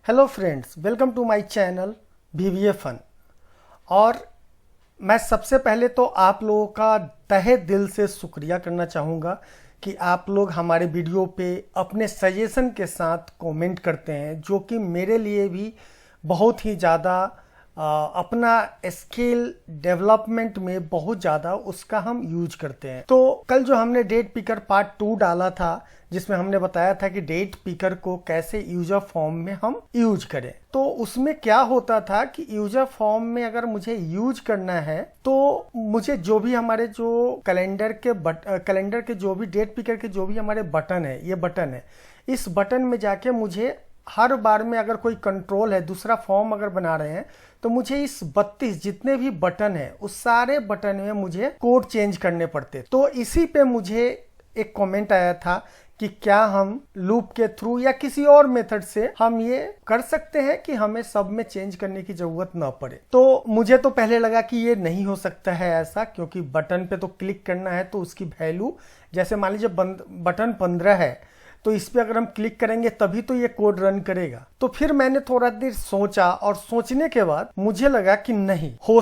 Hello friends, welcome to my channel VVA fun. और मैं सबसे पहले तो आप लोगों का तहे दिल से शुक्रिया करना चाहूँगा कि आप लोग हमारे वीडियो पे अपने सजेशन के साथ कमेंट करते हैं, जो कि मेरे लिए भी बहुत ही ज़्यादा अपना स्किल डेवलपमेंट में बहुत ज़्यादा उसका हम यूज करते हैं। तो कल जो हमने डेट पिकर पार्ट 2 डाला था, जिसमें हमने बताया था कि डेट पिकर को कैसे यूजर फॉर्म में हम यूज करें, तो उसमें क्या होता था कि यूजर फॉर्म में अगर मुझे यूज करना है तो मुझे जो भी हमारे जो कैलेंडर के जो भी डेट पिकर के जो भी हमारे बटन है, ये बटन है, इस बटन में जाके मुझे हर बार में अगर कोई कंट्रोल है, दूसरा फॉर्म अगर बना रहे हैं, तो मुझे इस 32 जितने भी बटन है उस सारे बटन में मुझे कोड चेंज करने पड़ते। तो इसी पे मुझे एक कमेंट आया था कि क्या हम लूप के थ्रू या किसी और मेथड से हम ये कर सकते हैं कि हमें सब में चेंज करने की जरूरत ना पड़े। तो मुझे तो पहले लगा कि ये नहीं हो सकता है ऐसा, क्योंकि बटन पे तो क्लिक करना है तो उसकी वैल्यू, जैसे मान लीजिए बटन 15 है तो इस पे अगर हम क्लिक करेंगे तभी तो ये कोड रन करेगा। तो फिर मैंने थोड़ा देर सोचा और सोचने के बाद मुझे लगा कि नहीं, हो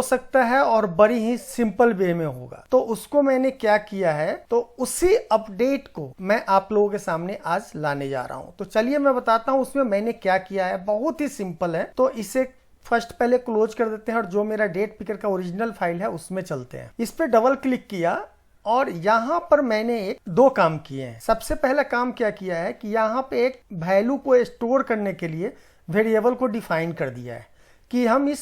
सकता है और बड़ी ही सिंपल वे में होगा। तो उसको मैंने क्या किया है, तो उसी अपडेट को मैं आप लोगों के सामने आज लाने जा रहा हूं। तो चलिए मैं बताता हूं उसमें मैंने क्या किया है। बहुत ही सिंपल है। तो इसे फर्स्ट पहले क्लोज कर देते हैं और जो मेरा डेट पिकर का ओरिजिनल फाइल है उसमें चलते हैं। इस पे डबल क्लिक किया और यहाँ पर मैंने दो काम किए हैं। सबसे पहला काम क्या किया है कि यहाँ पे एक वैल्यू को स्टोर करने के लिए वेरिएबल को डिफाइन कर दिया है कि हम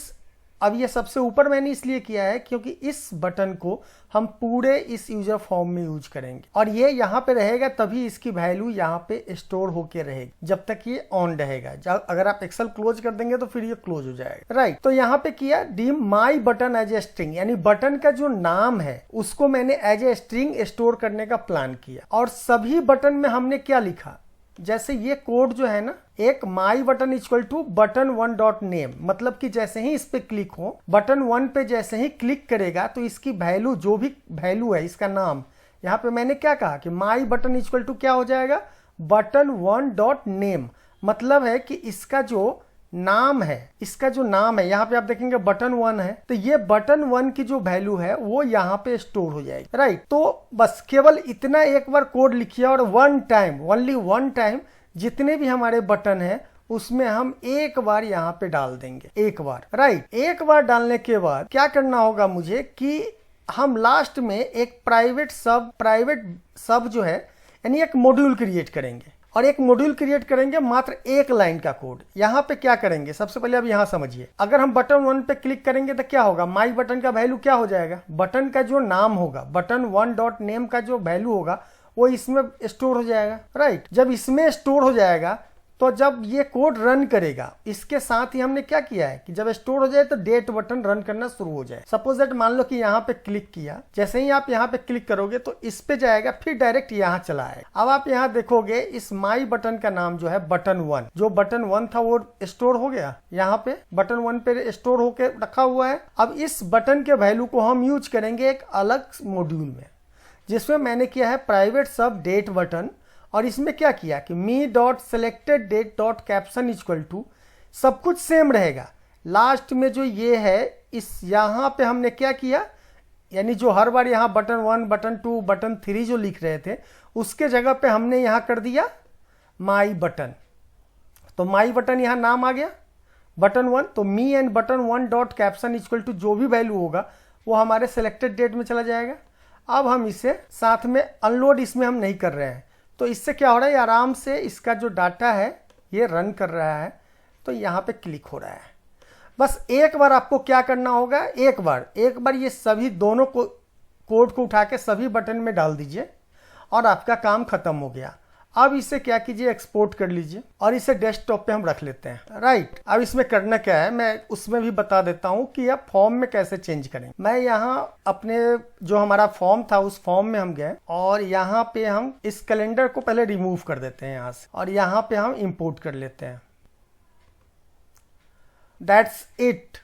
अब ये सबसे ऊपर मैंने इसलिए किया है क्योंकि इस बटन को हम पूरे इस यूजर फॉर्म में यूज करेंगे और ये यहाँ पे रहेगा, तभी इसकी वैल्यू यहाँ पे स्टोर होके रहेगी जब तक ये ऑन रहेगा। जब अगर आप एक्सेल क्लोज कर देंगे तो फिर ये क्लोज हो जाएगा, राइट। तो यहाँ पे किया dim my button as a string, यानी बटन का जो नाम है उसको मैंने एज ए स्ट्रिंग स्टोर करने का प्लान किया। और सभी बटन में हमने क्या लिखा, जैसे ये कोड जो है ना, एक my button equal to button 1 dot name, मतलब कि जैसे ही इस पे क्लिक हो, बटन 1 पे जैसे ही क्लिक करेगा तो इसकी वैल्यू, जो भी वैल्यू है इसका नाम, यहाँ पे मैंने क्या कहा कि माई बटन इक्वल टू क्या हो जाएगा, बटन 1 डॉट नेम। मतलब है कि इसका जो नाम है, यहाँ पे आप देखेंगे बटन 1 है, तो ये बटन 1 की जो वैल्यू है वो यहाँ पे स्टोर हो जाएगी, राइट। तो बस केवल इतना एक बार कोड लिखिए और ओनली वन टाइम जितने भी हमारे बटन है उसमें हम एक बार यहाँ पे डाल देंगे, एक बार, राइट। एक बार डालने के बाद क्या करना होगा मुझे कि हम लास्ट में एक प्राइवेट सब जो है, यानी एक मॉड्यूल क्रिएट करेंगे और एक मॉड्यूल क्रिएट करेंगे मात्र एक लाइन का कोड। यहाँ पे क्या करेंगे, सबसे पहले अब यहाँ समझिए, अगर हम बटन 1 पे क्लिक करेंगे तो क्या होगा, माई बटन का वैल्यू क्या हो जाएगा, बटन का जो नाम होगा, बटन 1 डॉट नेम का जो वैल्यू होगा वो इसमें स्टोर हो जाएगा, राइट। जब इसमें स्टोर हो जाएगा तो जब ये कोड रन करेगा, इसके साथ ही हमने क्या किया है कि जब स्टोर हो जाए तो डेट बटन रन करना शुरू हो जाए। सपोज दैट मान लो कि यहाँ पे क्लिक किया, जैसे ही आप यहाँ पे क्लिक करोगे तो इस पे जाएगा, फिर डायरेक्ट यहाँ चला आएगा। अब आप यहाँ देखोगे इस माई बटन का नाम जो है बटन 1, जो बटन 1 था वो स्टोर हो गया, यहाँ पे बटन 1 पे स्टोर होके रखा हुआ है। अब इस बटन के वैल्यू को हम यूज करेंगे एक अलग मॉड्यूल में, जिसमें मैंने किया है प्राइवेट सब डेट बटन। और इसमें क्या किया कि me dot selected date dot caption equal to, सब कुछ सेम रहेगा। लास्ट में जो ये है, इस यहाँ पे हमने क्या किया, यानी जो हर बार यहाँ बटन 1, बटन 2, बटन 3 जो लिख रहे थे, उसके जगह पे हमने यहाँ कर दिया माई बटन। तो माई बटन यहाँ नाम आ गया बटन 1, तो me and button 1 dot caption equal to जो भी वैल्यू होगा वो हमारे सेलेक्टेड डेट में चला जाएगा। अब हम इसे साथ में अनलोड इसमें हम नहीं कर रहे हैं, तो इससे क्या हो रहा है, आराम से इसका जो डाटा है ये रन कर रहा है, तो यहाँ पे क्लिक हो रहा है। बस एक बार आपको क्या करना होगा, एक बार ये सभी दोनों कोड को उठा के सभी बटन में डाल दीजिए और आपका काम खत्म हो गया। अब इसे क्या कीजिए, एक्सपोर्ट कर लीजिए और इसे डेस्कटॉप पे हम रख लेते हैं, राइट। अब इसमें करना क्या है, मैं उसमें भी बता देता हूं कि आप फॉर्म में कैसे चेंज करें। मैं यहाँ अपने जो हमारा फॉर्म था उस फॉर्म में हम गए और यहाँ पे हम इस कैलेंडर को पहले रिमूव कर देते हैं यहाँ से और यहाँ पे हम इंपोर्ट कर लेते हैं। दैट्स इट,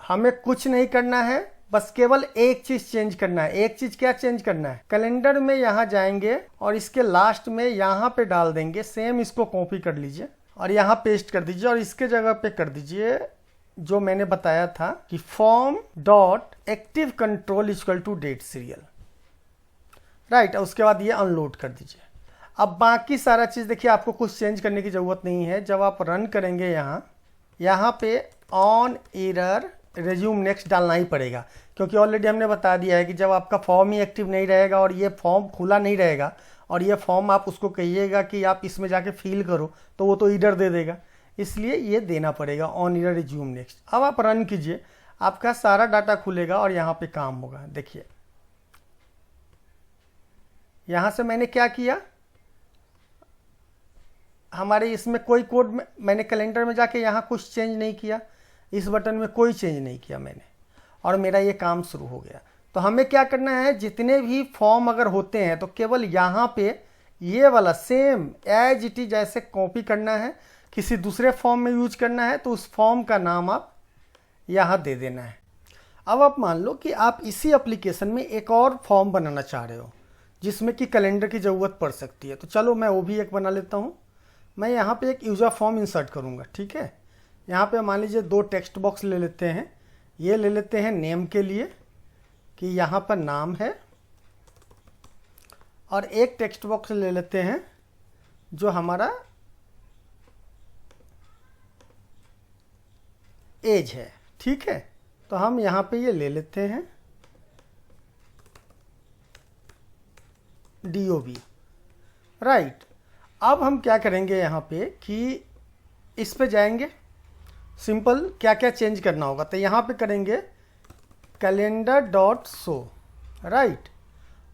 हमें कुछ नहीं करना है, बस केवल एक चीज चेंज करना है। एक चीज क्या चेंज करना है, कैलेंडर में यहाँ जाएंगे और इसके लास्ट में यहाँ पे डाल देंगे, सेम इसको कॉपी कर लीजिए और यहाँ पेस्ट कर दीजिए और इसके जगह पे कर दीजिए जो मैंने बताया था कि form dot active control equal to date serial, right. उसके बाद ये अनलोड कर दीजिए। अब बाकी सारा चीज़ देखिए, आपको कुछ चेंज करने की ज़रूरत नहीं है। जब आप रन करेंगे यहाँ पे ऑन एरर रेज्यूम नेक्स्ट डालना ही पड़ेगा, क्योंकि ऑलरेडी हमने बता दिया है कि जब आपका फॉर्म ही एक्टिव नहीं रहेगा और ये फॉर्म खुला नहीं रहेगा और ये फॉर्म आप उसको कहिएगा कि आप इसमें जाके फिल करो तो वो तो एरर दे देगा, इसलिए ये देना पड़ेगा ऑन एरर रेज्यूम नेक्स्ट। अब आप रन कीजिए, आपका सारा डाटा खुलेगा और यहाँ पे काम होगा। देखिए यहाँ से मैंने क्या किया, हमारे इसमें कोई कोड में मैंने कैलेंडर में जाके यहाँ कुछ चेंज नहीं किया, इस बटन में कोई चेंज नहीं किया मैंने, और मेरा ये काम शुरू हो गया। तो हमें क्या करना है, जितने भी फॉर्म अगर होते हैं तो केवल यहाँ पे ये वाला सेम एज इट इज जैसे कॉपी करना है, किसी दूसरे फॉर्म में यूज करना है तो उस फॉर्म का नाम आप यहाँ दे देना है। अब आप मान लो कि आप इसी एप्लीकेशन में एक और फॉर्म बनाना चाह रहे हो जिसमें कि कैलेंडर की ज़रूरत पड़ सकती है, तो चलो मैं वो भी एक बना लेता हूँ। मैं यहाँ पे एक यूज़र फॉर्म इंसर्ट करूँगा, ठीक है। यहाँ पे मान लीजिए 2 टेक्स्ट बॉक्स ले लेते हैं। ये ले लेते हैं नेम के लिए कि यहाँ पर नाम है, और एक टेक्स्ट बॉक्स ले लेते हैं जो हमारा एज है, ठीक है। तो हम यहाँ पे ये ले लेते हैं DOB, राइट। अब हम क्या करेंगे यहाँ पे कि इस पे जाएंगे, सिंपल क्या क्या चेंज करना होगा, तो यहाँ पे करेंगे कैलेंडर डॉट शो, राइट।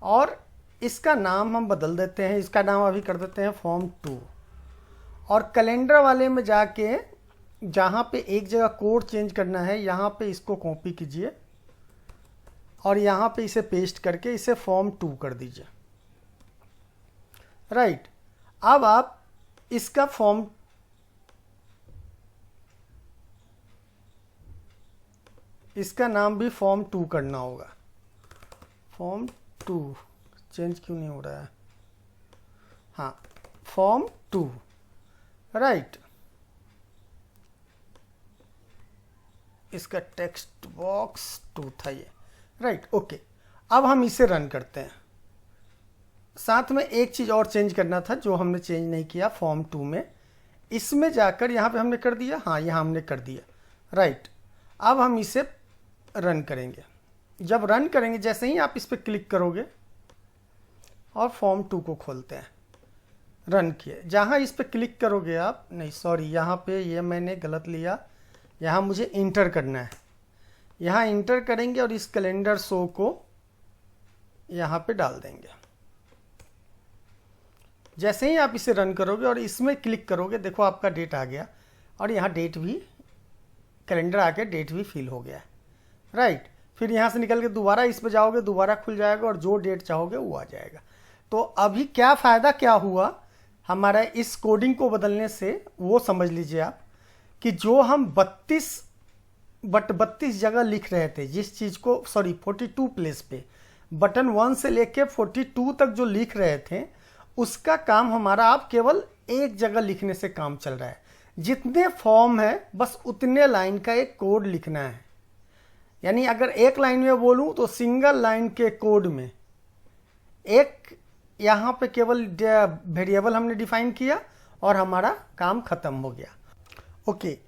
और इसका नाम हम बदल देते हैं, इसका नाम अभी कर देते हैं फॉर्म 2। और कैलेंडर वाले में जाके जहाँ पे एक जगह कोड चेंज करना है यहाँ पे इसको कॉपी कीजिए और यहाँ पे इसे पेस्ट करके इसे फॉर्म 2 कर दीजिए, राइट। अब आप इसका फॉर्म इसका नाम भी फॉर्म 2 करना होगा। फॉर्म 2 चेंज क्यों नहीं हो रहा है, हाँ फॉर्म 2, राइट। इसका टेक्स्ट बॉक्स 2 था ये, राइट, ओके। अब हम इसे रन करते हैं। साथ में एक चीज़ और चेंज करना था जो हमने चेंज नहीं किया फॉर्म 2 में, इसमें जाकर यहाँ पे हमने कर दिया, हाँ यहाँ हमने कर दिया, राइट। अब हम इसे रन करेंगे। जब रन करेंगे, जैसे ही आप इस पर क्लिक करोगे और फॉर्म 2 को खोलते हैं, रन किए, जहाँ इस पर क्लिक करोगे आप, नहीं सॉरी यहाँ पे ये मैंने गलत लिया, यहाँ मुझे इंटर करना है। यहाँ इंटर करेंगे और इस कैलेंडर शो को यहाँ पे डाल देंगे। जैसे ही आप इसे रन करोगे और इसमें क्लिक करोगे, देखो आपका डेट आ गया और यहाँ डेट भी, कैलेंडर आके डेट भी फिल हो गया है, राइट। फिर यहाँ से निकल के दोबारा इस पे जाओगे, दोबारा खुल जाएगा और जो डेट चाहोगे वो आ जाएगा। तो अभी क्या फ़ायदा क्या हुआ हमारा इस कोडिंग को बदलने से, वो समझ लीजिए आप कि जो हम 32 जगह लिख रहे थे जिस चीज़ को, सॉरी 42 प्लेस पे बटन 1 से लेके 42 तक जो लिख रहे थे, उसका काम हमारा आप केवल एक जगह लिखने से काम चल रहा है। जितने फॉर्म है बस उतने लाइन का एक कोड लिखना है। यानी अगर एक लाइन में बोलूं तो सिंगल लाइन के कोड में एक यहाँ पे केवल वेरिएबल हमने डिफाइन किया और हमारा काम खत्म हो गया। ओके,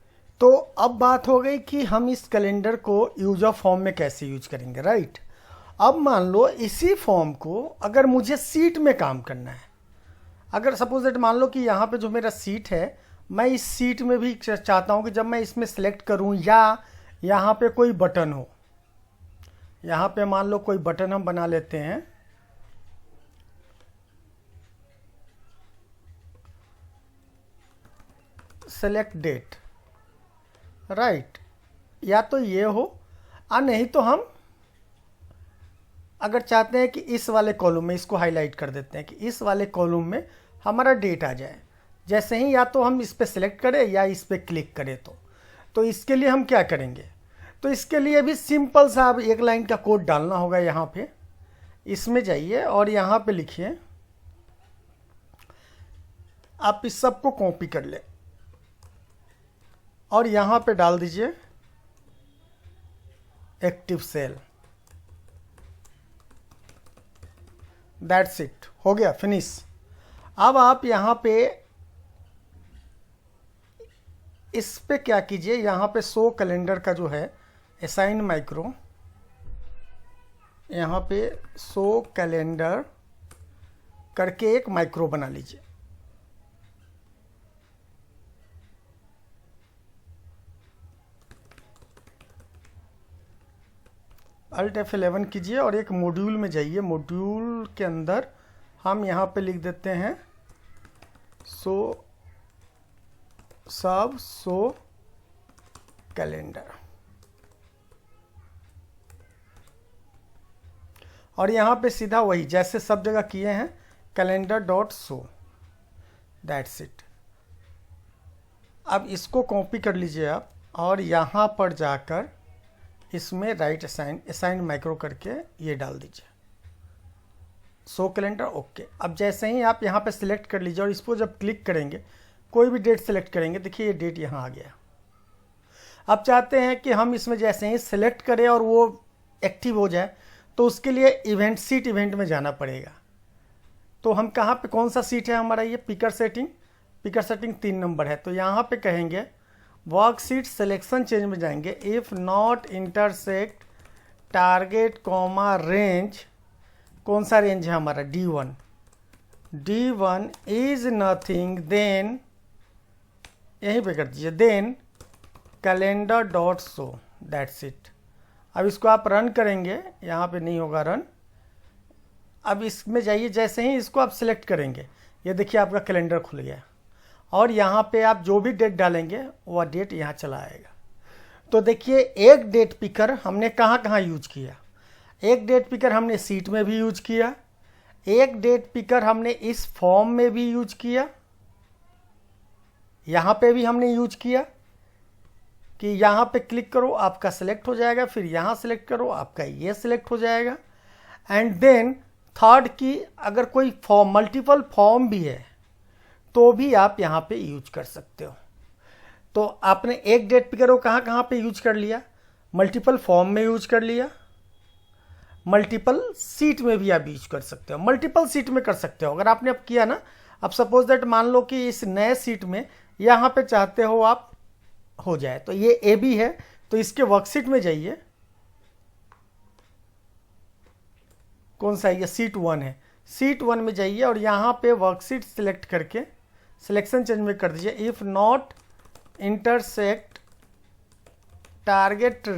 तो अब बात हो गई कि हम इस कैलेंडर को यूजर फॉर्म में कैसे यूज करेंगे, राइट। अब मान लो इसी फॉर्म को अगर मुझे सीट में काम करना है, अगर सपोज दैट मान लो कि यहाँ पे जो मेरा सीट है, मैं इस सीट में भी चाहता हूँ कि जब मैं इसमें सेलेक्ट करूँ या यहाँ पे कोई बटन हो, यहाँ पे मान लो कोई बटन हम बना लेते हैं, सेलेक्ट डेट, राइट, या तो ये हो और नहीं तो हम अगर चाहते हैं कि इस वाले कॉलम में, इसको हाईलाइट कर देते हैं कि इस वाले कॉलम में हमारा डेट आ जाए। जैसे ही या तो हम इस पर सिलेक्ट करें या इस पर क्लिक करें, तो इसके लिए हम क्या करेंगे, तो इसके लिए भी सिंपल सा अब एक लाइन का कोड डालना होगा। यहाँ पे इसमें जाइए और यहाँ पे लिखिए, आप इस सब को कॉपी कर ले, और यहाँ पे डाल दीजिए एक्टिव सेल। दैट्स इट, हो गया फिनिश। अब आप यहाँ पे इस पे क्या कीजिए, यहाँ पे शो कैलेंडर का जो है असाइन माइक्रो, यहाँ पे शो कैलेंडर करके एक माइक्रो बना लीजिए। Alt F11 कीजिए और एक मॉड्यूल में जाइए। मॉड्यूल के अंदर हम यहाँ पे लिख देते हैं शो कैलेंडर, और यहाँ पे सीधा वही जैसे सब जगह किए हैं calendar dot show. That's it. अब इसको कॉपी कर लीजिए आप और यहाँ पर जाकर इसमें राइट असाइन माइक्रो करके ये डाल दीजिए शो कैलेंडर। ओके। अब जैसे ही आप यहाँ पे सिलेक्ट कर लीजिए और इसको जब क्लिक करेंगे, कोई भी डेट सेलेक्ट करेंगे, देखिए ये डेट यहाँ आ गया। अब चाहते हैं कि हम इसमें जैसे ही सिलेक्ट करें और वो एक्टिव हो जाए, तो उसके लिए इवेंट सीट इवेंट में जाना पड़ेगा। तो हम कहाँ पे, कौन सा सीट है हमारा, ये पिकर सेटिंग 3 नंबर है। तो यहाँ पे कहेंगे वर्कशीट सिलेक्शन चेंज में जाएंगे, if not intersect target comma range, कौन सा रेंज है हमारा, D1 इज नथिंग देन, यहीं पे कर दीजिए, then calendar dot show. That's it. अब इसको आप रन करेंगे, यहाँ पे नहीं होगा रन। अब इसमें जाइए, जैसे ही इसको आप सिलेक्ट करेंगे, ये देखिए आपका कैलेंडर खुल गया और यहाँ पे आप जो भी डेट डालेंगे वह डेट यहाँ चला आएगा। तो देखिए एक डेट पिकर हमने कहाँ कहाँ यूज किया। एक डेट पिकर हमने सीट में भी यूज किया, एक डेट पिकर हमने इस फॉर्म में भी यूज किया, यहाँ पे भी हमने यूज किया कि यहाँ पे क्लिक करो आपका सिलेक्ट हो जाएगा, फिर यहाँ सिलेक्ट करो आपका ये सिलेक्ट हो जाएगा। एंड देन थर्ड की अगर कोई फॉर्म, मल्टीपल फॉर्म भी है तो भी आप यहाँ पे यूज कर सकते हो। तो आपने एक डेट पिकर को कहाँ कहाँ पे यूज कर लिया, मल्टीपल फॉर्म में यूज कर लिया, मल्टीपल सीट में भी आप यूज कर सकते हो। मल्टीपल सीट में कर सकते हो अगर आपने अब किया ना। अब सपोज दैट मान लो कि इस नए सीट में यहाँ पे चाहते हो आप हो जाए, तो ये ए बी है, तो इसके वर्कशीट में जाइए, कौन सा है ये, सीट 1 है, सीट 1 में जाइए और यहाँ पे वर्कशीट सिलेक्ट करके सिलेक्शन चेंज में कर दीजिए, if not intersect target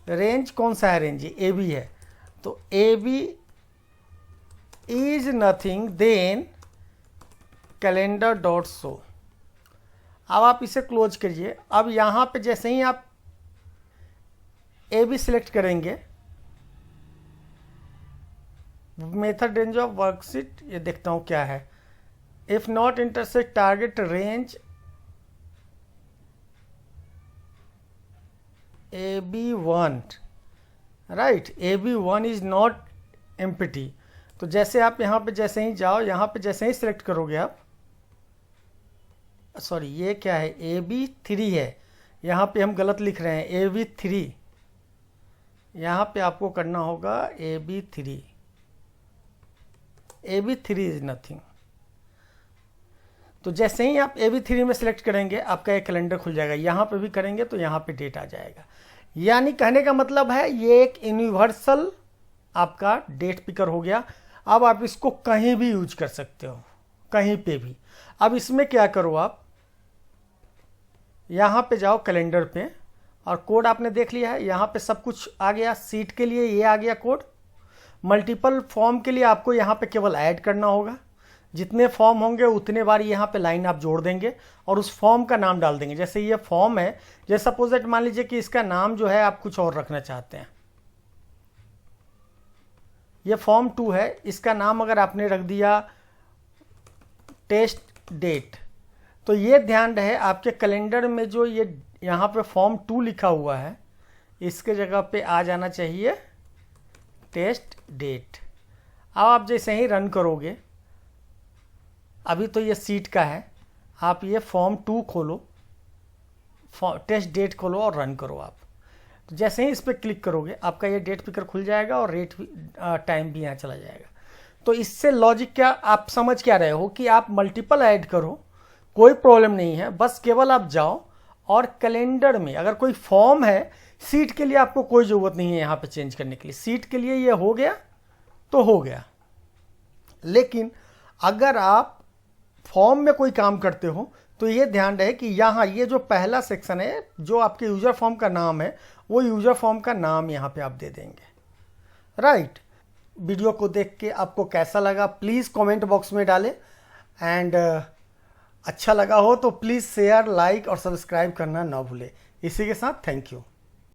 range, कौन सा है रेंज, ए बी है, तो A B is nothing then calendar dot show. अब आप इसे क्लोज करिए। अब यहाँ पे जैसे ही आप ए बी सिलेक्ट करेंगे, मेथड रेंज ऑफ वर्कशीट, ये देखता हूँ क्या है, if not intersect target range AB1, right, AB1 is not empty. तो जैसे आप यहाँ पे जैसे ही जाओ, यहाँ पे जैसे ही सिलेक्ट करोगे आप, सॉरी ये क्या है, AB3 है, यहाँ पे हम गलत लिख रहे हैं, AB3, यहाँ पे आपको करना होगा AB3 इज नथिंग। तो जैसे ही आप AB3 में सिलेक्ट करेंगे आपका एक कैलेंडर खुल जाएगा। यहाँ पे भी करेंगे तो यहाँ पे डेट आ जाएगा। यानी कहने का मतलब है ये एक यूनिवर्सल आपका डेट पिकर हो गया। अब आप इसको कहीं भी यूज कर सकते हो, कहीं पे भी। अब इसमें क्या करो, आप यहाँ पे जाओ कैलेंडर पे और कोड आपने देख लिया है, यहाँ पे सब कुछ आ गया। सीट के लिए ये आ गया कोड, मल्टीपल फॉर्म के लिए आपको यहाँ पे केवल ऐड करना होगा। जितने फॉर्म होंगे उतने बार यहाँ पे लाइन आप जोड़ देंगे और उस फॉर्म का नाम डाल देंगे। जैसे ये फॉर्म है, जैसे सपोज दैट मान लीजिए कि इसका नाम जो है आप कुछ और रखना चाहते हैं, ये फॉर्म 2 है, इसका नाम अगर आपने रख दिया टेस्ट डेट, तो ये ध्यान रहे आपके कैलेंडर में जो ये यहाँ पे फॉर्म 2 लिखा हुआ है, इसके जगह पे आ जाना चाहिए टेस्ट डेट। अब आप जैसे ही रन करोगे, अभी तो ये सीट का है, आप ये फॉर्म 2 खोलो, टेस्ट डेट खोलो और रन करो आप। तो जैसे ही इस पर क्लिक करोगे आपका ये डेट पिकर खुल जाएगा और रेट भी टाइम भी यहाँ चला जाएगा। तो इससे लॉजिक क्या आप समझ क्या रहे हो कि आप मल्टीपल ऐड करो, कोई प्रॉब्लम नहीं है, बस केवल आप जाओ और कैलेंडर में अगर कोई फॉर्म है, सीट के लिए आपको कोई ज़रूरत नहीं है यहाँ पे चेंज करने के लिए, सीट के लिए ये हो गया तो हो गया। लेकिन अगर आप फॉर्म में कोई काम करते हो तो ये ध्यान रहे कि यहाँ ये जो पहला सेक्शन है जो आपके यूज़र फॉर्म का नाम है, वो यूज़र फॉर्म का नाम यहाँ पे आप दे देंगे, राइट। वीडियो को देख के आपको कैसा लगा प्लीज़ कमेंट बॉक्स में डालें, एंड अच्छा लगा हो तो प्लीज़ शेयर, लाइक और सब्सक्राइब करना ना भूलें। इसी के साथ थैंक यू।